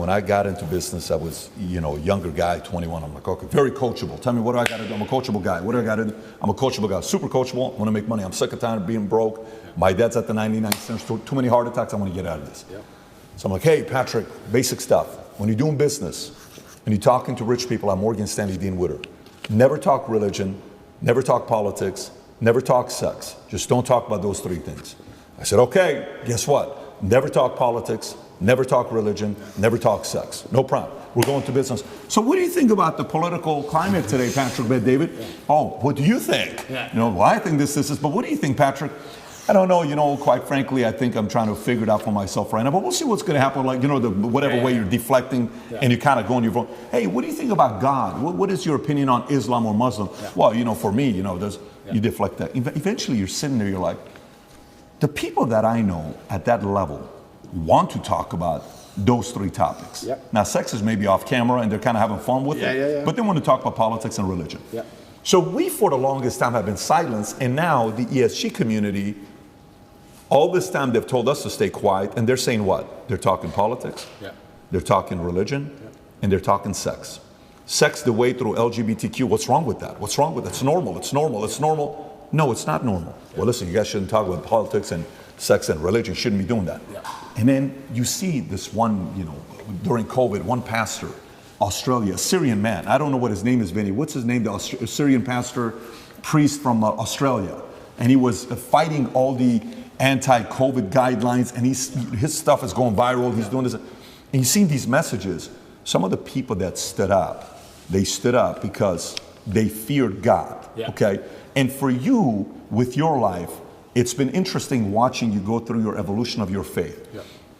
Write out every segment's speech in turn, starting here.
when I got into business, I was, you know, a younger guy, 21. I'm like, okay, very coachable. Tell me, what do I got to do? I'm a coachable guy. What do I got to do? I'm a coachable guy. Super coachable. I want to make money. I'm sick and tired of being broke. My dad's at the 99 cents. Too many heart attacks. I want to get out of this. So I'm like, hey, Patrick, basic stuff. When you're doing business and you're talking to rich people, I'm Morgan Stanley Dean Witter. Never talk religion. Never talk politics. Never talk sex. Just don't talk about those three things. I said, okay, guess what? Never talk politics. Never talk religion, never talk sex. No problem. We're going to business. So what do you think about the political climate today, Patrick, David? Oh, what do you think? You know, well, I think this, but what do you think, Patrick? I don't know, you know, quite frankly, I think I'm trying to figure it out for myself right now, but we'll see what's going to happen, like, you know, whatever way you're deflecting and you kind of go on your phone. Hey, what do you think about God? What is your opinion on Islam or Muslim? Well, you know, for me, you know, you deflect that. Eventually you're sitting there, you're like, the people that I know at that level want to talk about those three topics. Now, sex is maybe off camera and they're kind of having fun with it, but they want to talk about politics and religion. So we, for the longest time, have been silenced, and now the ESG community, all this time they've told us to stay quiet, and they're saying what? They're talking politics, they're talking religion, and they're talking sex. Sex the way through LGBTQ, what's wrong with that? What's wrong with it? It's normal, it's normal, it's normal. No, it's not normal. Well, listen, you guys shouldn't talk about politics and sex and religion, shouldn't be doing that. And then you see this one, you know, during COVID, one pastor, Australia, a Syrian man. I don't know what his name is, Vinny. What's his name? The Syrian pastor, priest from Australia. And he was fighting all the anti-COVID guidelines, and his stuff is going viral. He's doing this. And you've seen these messages. Some of the people that stood up, they stood up because they feared God, okay? And for you, with your life, it's been interesting watching you go through your evolution of your faith.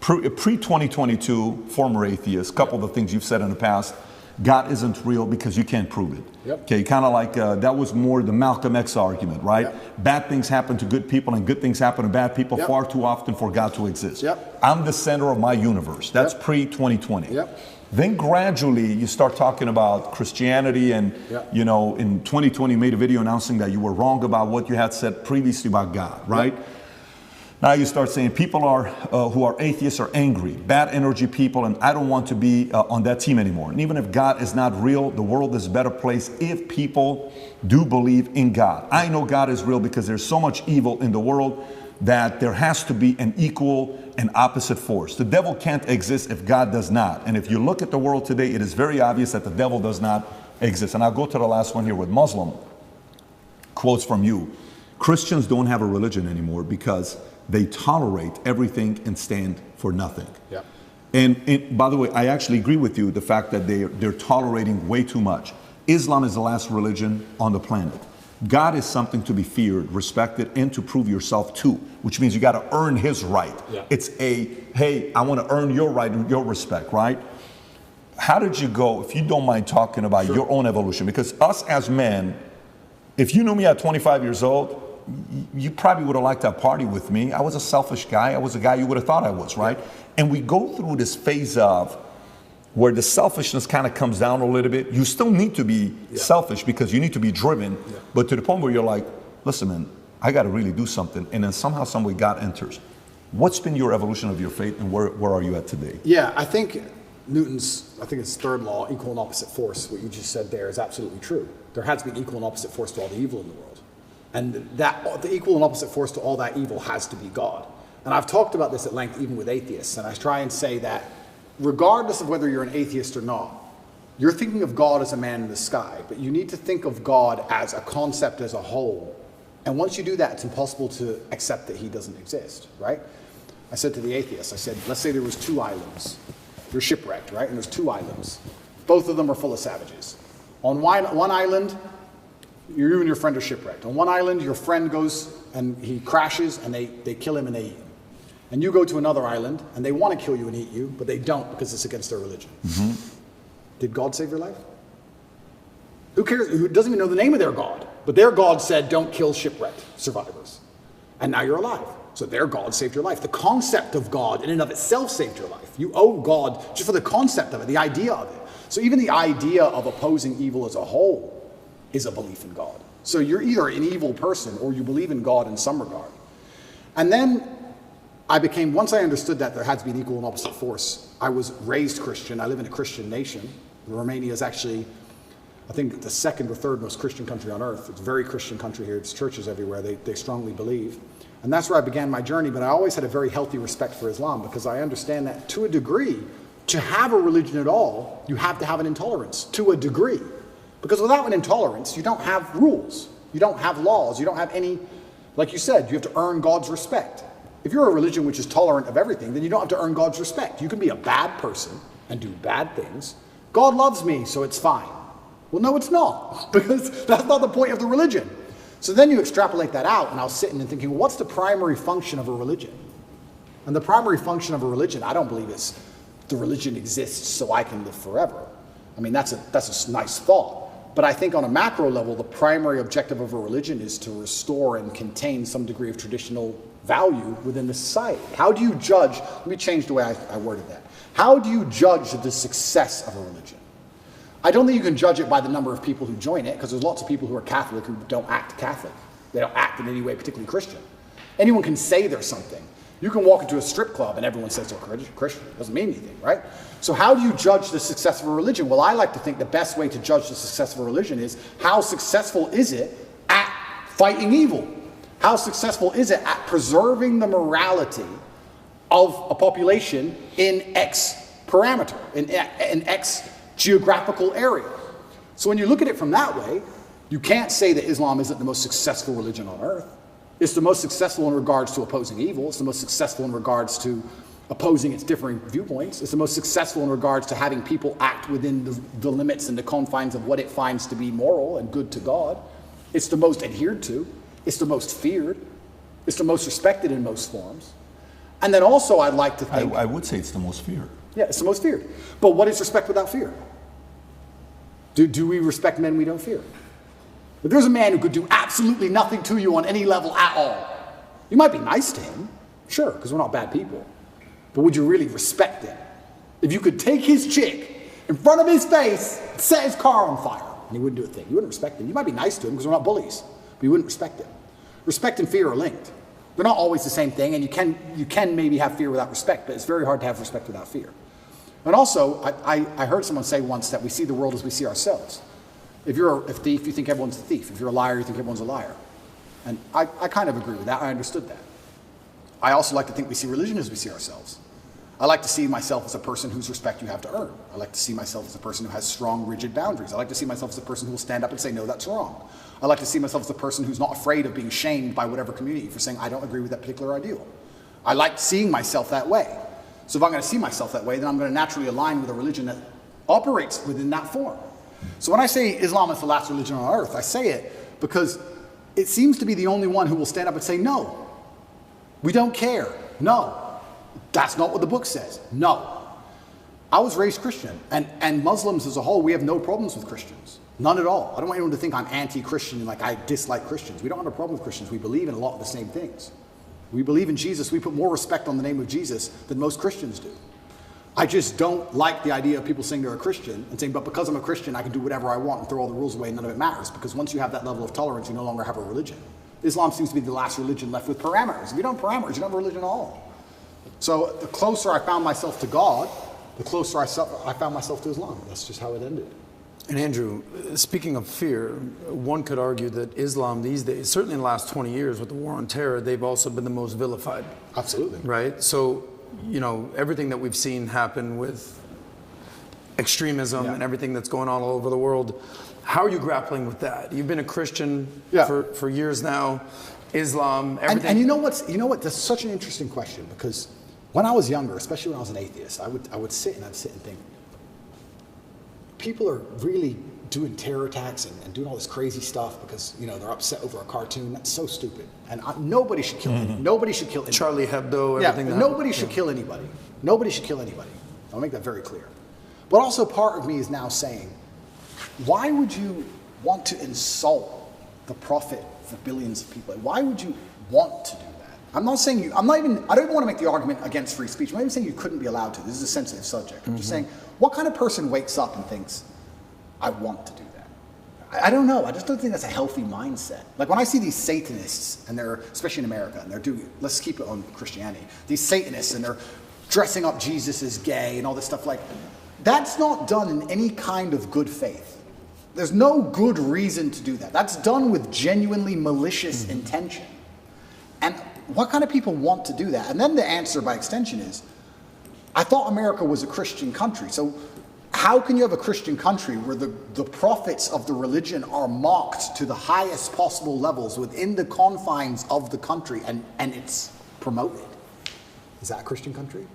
Pre-2022, former atheist, couple of the things you've said in the past, God isn't real because you can't prove it. Okay, kind of like, that was more the Malcolm X argument, right? Bad things happen to good people and good things happen to bad people far too often for God to exist. I'm the center of my universe. That's pre-2020. Then gradually you start talking about Christianity and, you know, in 2020 you made a video announcing that you were wrong about what you had said previously about God, right? Now you start saying people are who are atheists are angry, bad energy people, and I don't want to be on that team anymore. And even if God is not real, the world is a better place if people do believe in God. I know God is real because there's so much evil in the world that there has to be an equal and opposite force. The devil can't exist if God does not. And if you look at the world today, it is very obvious that the devil does not exist. And I'll go to the last one here with Muslim. Quotes from you. Christians don't have a religion anymore because they tolerate everything and stand for nothing. And by the way, I actually agree with you, the fact that they're tolerating way too much. Islam is the last religion on the planet. God is something to be feared, respected, and to prove yourself to, which means you got to earn his right. It's a, hey, I want to earn your right and your respect, right? How did you go, if you don't mind talking about your own evolution? Because us as men, if you knew me at 25 years old, you probably would have liked to party with me. I was a selfish guy. I was a guy you would have thought I was, right? And we go through this phase of where the selfishness kind of comes down a little bit. You still need to be selfish because you need to be driven, but to the point where you're like, listen, man, I got to really do something. And then somehow, some way, God enters. What's been your evolution of your faith, and where are you at today? I think Newton's, it's third law, equal and opposite force, what you just said there is absolutely true. There has to be an equal and opposite force to all the evil in the world. And that the equal and opposite force to all that evil has to be God. And I've talked about this at length even with atheists, and I try and say that regardless of whether you're an atheist or not, you're thinking of God as a man in the sky, but you need to think of God as a concept as a whole. And once you do that, it's impossible to accept that he doesn't exist, right? I said to the atheists, I said, let's say there was 2 islands. You're shipwrecked, right? And there's 2 islands. Both of them are full of savages. On one island, you and your friend are shipwrecked. On one island, your friend goes and he crashes and they kill him and they eat him. And you go to another island and they want to kill you and eat you, but they don't because it's against their religion. Did God save your life? Who cares? Who doesn't even know the name of their God? But their God said, don't kill shipwrecked survivors. And now you're alive. So their God saved your life. The concept of God in and of itself saved your life. You owe God just for the concept of it, the idea of it. So even the idea of opposing evil as a whole is a belief in God. So you're either an evil person or you believe in God in some regard. And then once I understood that there had to be an equal and opposite force, I was raised Christian. I live in a Christian nation. Romania is actually, I think, the second or third most Christian country on earth. It's a very Christian country here. It's churches everywhere. They strongly believe. And that's where I began my journey, but I always had a very healthy respect for Islam because I understand that to a degree, to have a religion at all, you have to have an intolerance, to a degree. Because without an intolerance, you don't have rules. You don't have laws. You don't have any, like you said, you have to earn God's respect. If you're a religion which is tolerant of everything, then you don't have to earn God's respect. You can be a bad person and do bad things. God loves me, so it's fine. Well, no, it's not, because that's not the point of the religion. So then you extrapolate that out, and I was sitting and thinking, well, what's the primary function of a religion? And the primary function of a religion, I don't believe is the religion exists so I can live forever. I mean, that's a nice thought. But I think on a macro level, the primary objective of a religion is to restore and contain some degree of traditional value within the society. How do you judge, let me change the way I worded that. How do you judge the success of a religion? I don't think you can judge it by the number of people who join it, because there's lots of people who are Catholic who don't act Catholic. They don't act in any way particularly Christian. Anyone can say they're something. You can walk into a strip club and everyone says they're Christian. It doesn't mean anything, right? So how do you judge the success of a religion? Well, I like to think the best way to judge the success of a religion is how successful is it at fighting evil? How successful is it at preserving the morality of a population in X parameter, in X geographical area? So when you look at it from that way, you can't say that Islam isn't the most successful religion on earth. It's the most successful in regards to opposing evil. It's the most successful in regards to opposing its differing viewpoints. It's the most successful in regards to having people act within the limits and the confines of what it finds to be moral and good to God. It's the most adhered to. It's the most feared. It's the most respected in most forms. And then also I'd like to think... I would say it's the most feared. Yeah, it's the most feared. But what is respect without fear? Do we respect men we don't fear? If there's a man who could do absolutely nothing to you on any level at all, you might be nice to him, sure, because we're not bad people. But would you really respect him? If you could take his chick in front of his face, set his car on fire, and he wouldn't do a thing, you wouldn't respect him. You might be nice to him because we're not bullies, but you wouldn't respect him. Respect and fear are linked. They're not always the same thing, and you can maybe have fear without respect, but it's very hard to have respect without fear. And also, I heard someone say once that we see the world as we see ourselves. If you're a thief, you think everyone's a thief. If you're a liar, you think everyone's a liar. And I kind of agree with that. I understood that. I also like to think we see religion as we see ourselves. I like to see myself as a person whose respect you have to earn. I like to see myself as a person who has strong, rigid boundaries. I like to see myself as a person who will stand up and say, no, that's wrong. I like to see myself as a person who's not afraid of being shamed by whatever community for saying, I don't agree with that particular ideal. I like seeing myself that way. So if I'm going to see myself that way, then I'm going to naturally align with a religion that operates within that form. So when I say Islam is the last religion on earth, I say it because it seems to be the only one who will stand up and say, no, we don't care. No, that's not what the book says. No. I was raised Christian, and Muslims as a whole, we have no problems with Christians. None at all. I don't want anyone to think I'm anti-Christian and like I dislike Christians. We don't have a problem with Christians. We believe in a lot of the same things. We believe in Jesus. We put more respect on the name of Jesus than most Christians do. I just don't like the idea of people saying they're a Christian and saying, but because I'm a Christian, I can do whatever I want and throw all the rules away and none of it matters. Because once you have that level of tolerance, you no longer have a religion. Islam seems to be the last religion left with parameters. If you don't have parameters, you don't have a religion at all. So the closer I found myself to God, the closer I found myself to Islam. That's just how it ended. And Andrew, speaking of fear, one could argue that Islam these days, certainly in the last 20 years with the war on terror, they've also been the most vilified. Absolutely. Right? So, you know, everything that we've seen happen with extremism and everything that's going on all over the world, how are you grappling with that? You've been a Christian for years now. Islam, everything. And you know what? That's such an interesting question, because when I was younger, especially when I was an atheist, I would sit and think, people are really doing terror attacks and doing all this crazy stuff because, you know, they're upset over a cartoon. That's so stupid. And nobody should kill anybody. Nobody should kill anybody. Charlie Hebdo, everything. Yeah, nobody should kill anybody. Nobody should kill anybody. I'll make that very clear. But also part of me is now saying, why would you want to insult the prophet for billions of people? Why would you want to do that? I'm not saying I don't even want to make the argument against free speech. I'm not even saying you couldn't be allowed to. This is a sensitive subject. I'm just saying, what kind of person wakes up and thinks, I want to do that? I don't know. I just don't think that's a healthy mindset. Like when I see these Satanists, and they're, especially in America, and they're doing, let's keep it on Christianity, these Satanists, and they're dressing up Jesus as gay and all this stuff, like, that's not done in any kind of good faith. There's no good reason to do that. That's done with genuinely malicious intention. And what kind of people want to do that? And then the answer by extension is, I thought America was a Christian country. So how can you have a Christian country where the prophets of the religion are mocked to the highest possible levels within the confines of the country, and it's promoted? Is that a Christian country?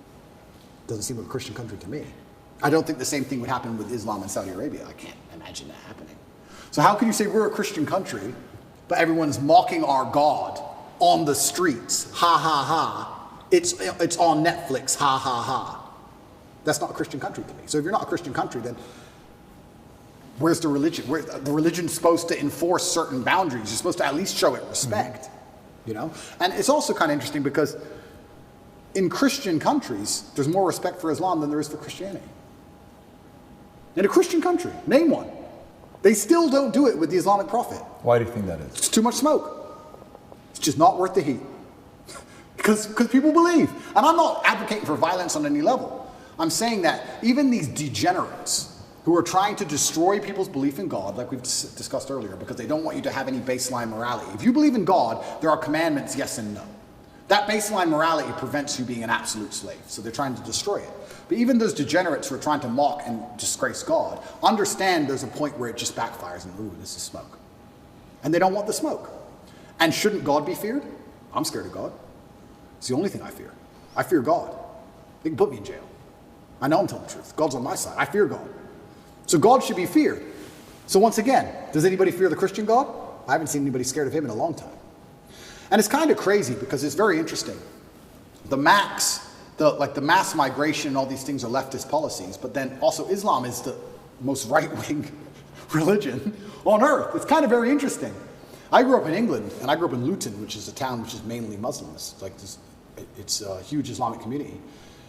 Doesn't seem like a Christian country to me. I don't think the same thing would happen with Islam in Saudi Arabia. I can't imagine that happening. So how can you say we're a Christian country, but everyone's mocking our God on the streets? Ha ha ha. It's on Netflix. Ha ha ha. That's not a Christian country to me. So if you're not a Christian country, then where's the religion? The religion's supposed to enforce certain boundaries. You're supposed to at least show it respect, you know? And it's also kind of interesting because in Christian countries, there's more respect for Islam than there is for Christianity. In a Christian country, name one. They still don't do it with the Islamic Prophet. Why do you think that is? It's too much smoke. It's just not worth the heat. Because people believe. And I'm not advocating for violence on any level. I'm saying that even these degenerates who are trying to destroy people's belief in God, like we've discussed earlier, because they don't want you to have any baseline morality. If you believe in God, there are commandments, yes and no. That baseline morality prevents you being an absolute slave. So they're trying to destroy it. But even those degenerates who are trying to mock and disgrace God, understand there's a point where it just backfires and, ooh, this is smoke. And they don't want the smoke. And shouldn't God be feared? I'm scared of God. It's the only thing I fear. I fear God. They can put me in jail. I know I'm telling the truth. God's on my side. I fear God. So God should be feared. So once again, does anybody fear the Christian God? I haven't seen anybody scared of him in a long time. And it's kind of crazy because it's very interesting. The mass migration and all these things are leftist policies, but then also Islam is the most right-wing religion on earth. It's kind of very interesting. I grew up in England, and I grew up in Luton, which is a town which is mainly Muslims. It's a huge Islamic community.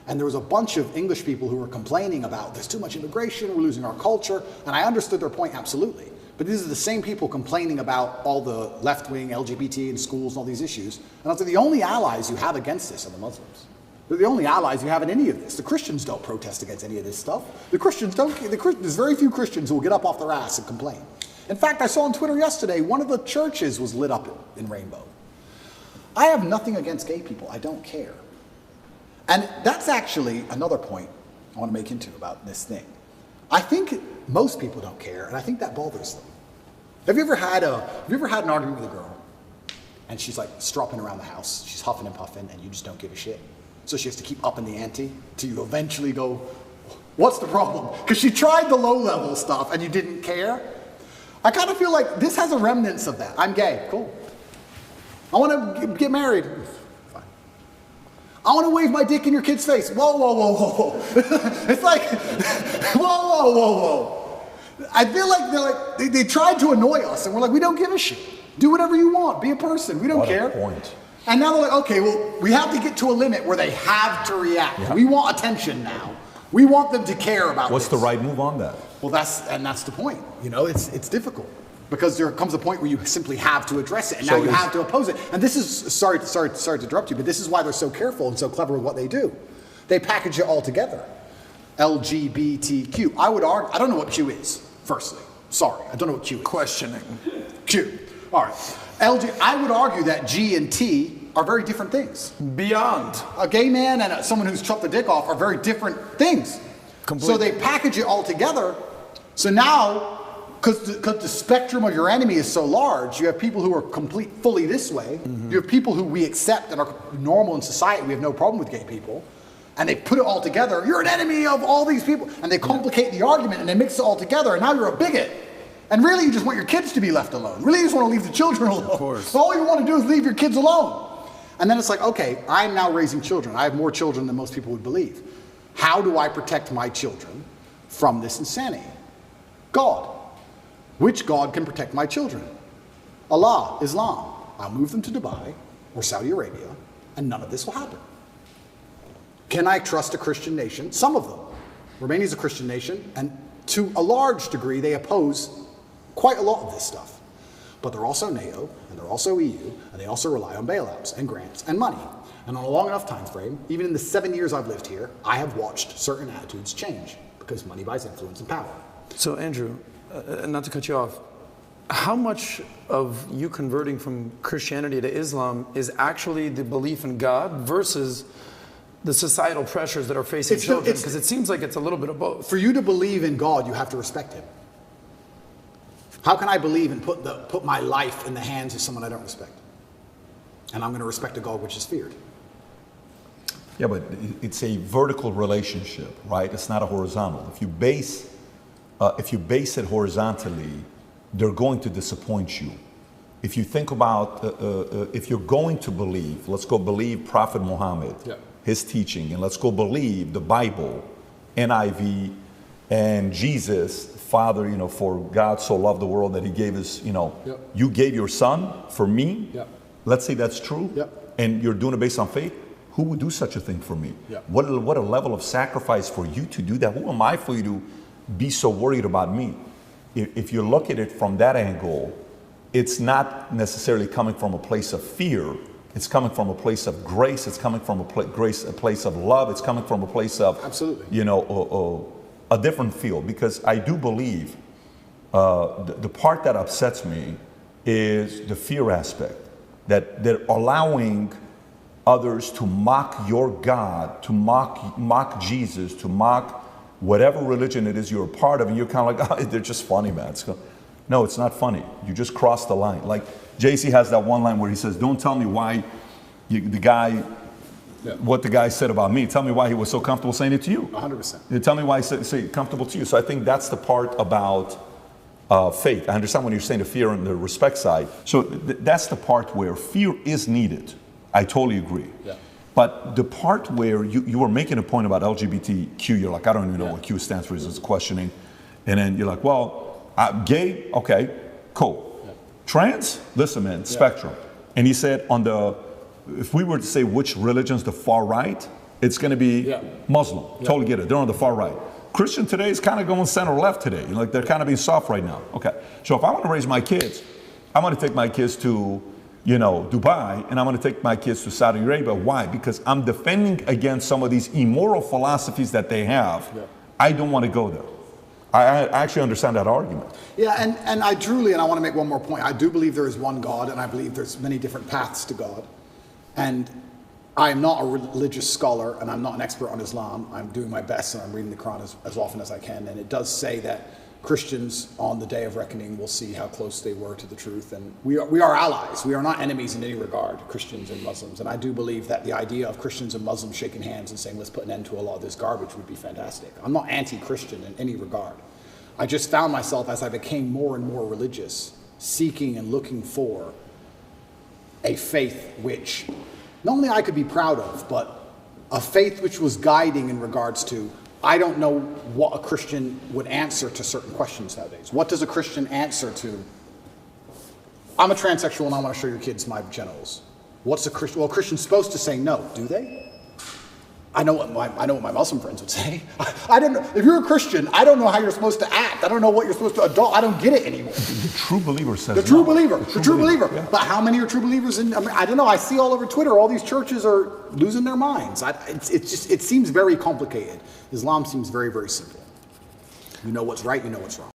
And there was a bunch of English people who were complaining about there's too much immigration, we're losing our culture, and I understood their point absolutely. But these are the same people complaining about all the left-wing LGBT in schools and all these issues. And I was like, the only allies you have against this are the Muslims. They're the only allies you have in any of this. The Christians don't protest against any of this stuff. The Christians don't. There's very few Christians who will get up off their ass and complain. In fact, I saw on Twitter yesterday, one of the churches was lit up in rainbow. I have nothing against gay people. I don't care. And that's actually another point I want to make into about this thing. I think most people don't care, and I think that bothers them. Have you ever had an argument with a girl, and she's like stropping around the house, she's huffing and puffing, and you just don't give a shit? So she has to keep upping the ante till you eventually go, what's the problem? Because she tried the low-level stuff, and you didn't care. I kind of feel like this has a remnants of that. I'm gay, cool. I want to get married. Fine. I want to wave my dick in your kid's face. Whoa, whoa, whoa, whoa, whoa. It's like, whoa, whoa, whoa, whoa. I feel like they tried to annoy us, and we're like, we don't give a shit. Do whatever you want. Be a person. We don't care. Point. And now they're like, okay, well, we have to get to a limit where they have to react. Yeah. We want attention now. We want them to care about What's this. the right move on that? Well, that's the point. You know, it's difficult because there comes a point where you simply have to address it, and now you have to oppose it. And this is sorry to interrupt you, but this is why they're so careful and so clever with what they do. They package it all together. LGBTQ. I would argue. I don't know what Q is. Firstly, sorry, I don't know what Q is. Questioning. Q. All right. I would argue that G and T are very different things. Beyond. A gay man and someone who's chopped the dick off are very different things. Completely. So they package it all together. So now, because the spectrum of your enemy is so large, you have people who are fully this way. Mm-hmm. You have people who we accept and are normal in society. We have no problem with gay people. And they put it all together. You're an enemy of all these people. And they complicate the argument and they mix it all together. And now you're a bigot. And really, you just want your kids to be left alone. Really, you just want to leave the children alone. Of course. All you want to do is leave your kids alone. And then it's like, okay, I'm now raising children. I have more children than most people would believe. How do I protect my children from this insanity? God. Which God can protect my children? Allah, Islam. I'll move them to Dubai or Saudi Arabia, and none of this will happen. Can I trust a Christian nation? Some of them. Romania is a Christian nation, and to a large degree, they oppose quite a lot of this stuff. But they're also NATO, and they're also EU, and they also rely on bailouts and grants and money. And on a long enough time frame, even in the 7 years I've lived here, I have watched certain attitudes change because money buys influence and power. So Andrew, not to cut you off, how much of you converting from Christianity to Islam is actually the belief in God versus the societal pressures that are facing children? Because it seems like it's a little bit of both. For you to believe in God, you have to respect him. How can I believe and put my life in the hands of someone I don't respect? And I'm going to respect a God which is feared. Yeah, but it's a vertical relationship, right? It's not a horizontal. If you base it horizontally, they're going to disappoint you. If you think about, if you're going to believe, let's go believe Prophet Muhammad, his teaching, and let's go believe the Bible, NIV, and Jesus, Father, you know, for God so loved the world that he gave his, you know, you gave your son for me. Let's say that's true. And you're doing it based on faith. Who would do such a thing for me? What a level of sacrifice for you to do that. Who am I for you to be so worried about me? If you look at it from that angle, it's not necessarily coming from a place of fear. It's coming from a place of grace. It's coming from a place of love. It's coming from a place of, you know, a different feel. Because I do believe the part that upsets me is the fear aspect, that they're allowing others to mock your God, to mock Jesus, to mock whatever religion it is you're a part of, and you're kind of like, oh, they're just funny, man. No, it's not funny. You just crossed the line. Like JC has that one line where he says, don't tell me why what the guy said about me. Tell me why he was so comfortable saying it to you. 100%. Tell me why he said comfortable to you. So I think that's the part about faith. I understand when you're saying the fear and the respect side. So that's the part where fear is needed. I totally agree. But the part where you were making a point about LGBTQ, you're like, I don't even know what Q stands for, is questioning. And then you're like, well, gay, okay, cool. Trans, listen, man, spectrum. And he said if we were to say which religion's the far right, it's going to be Muslim. Totally get it. They're on the far right. Christian today is kind of going center left today. Like they're kind of being soft right now. Okay. So if I want to raise my kids, I'm going to take my kids to, you know, Dubai, and I'm going to take my kids to Saudi Arabia. Why? Because I'm defending against some of these immoral philosophies that they have. I don't want to go there. I actually understand that argument. Yeah, and I truly, and I want to make one more point, I do believe there is one God, and I believe there's many different paths to God. And I am not a religious scholar, and I'm not an expert on Islam. I'm doing my best, and I'm reading the Quran as often as I can. And it does say that Christians on the day of reckoning will see how close they were to the truth. And we are allies. We are not enemies in any regard, Christians and Muslims. And I do believe that the idea of Christians and Muslims shaking hands and saying, let's put an end to a lot of this garbage would be fantastic. I'm not anti-Christian in any regard. I just found myself, as I became more and more religious, seeking and looking for a faith which not only I could be proud of, but a faith which was guiding in regards to, I don't know what a Christian would answer to certain questions nowadays. What does a Christian answer to, I'm a transsexual and I want to show your kids my genitals? What's a Christian? Well, a Christian's supposed to say no, do they? I know what my Muslim friends would say. I don't know. If you're a Christian, I don't know how you're supposed to act. I don't know what you're supposed to adopt. I don't get it ananymore. The true believer says the true no. believer. The true believer. Yeah. But how many are true believers? I mean, I don't know. I see all over Twitter, all these churches are losing their minds. It seems very complicated. Islam seems very, very simple. You know what's right, you know what's wrong.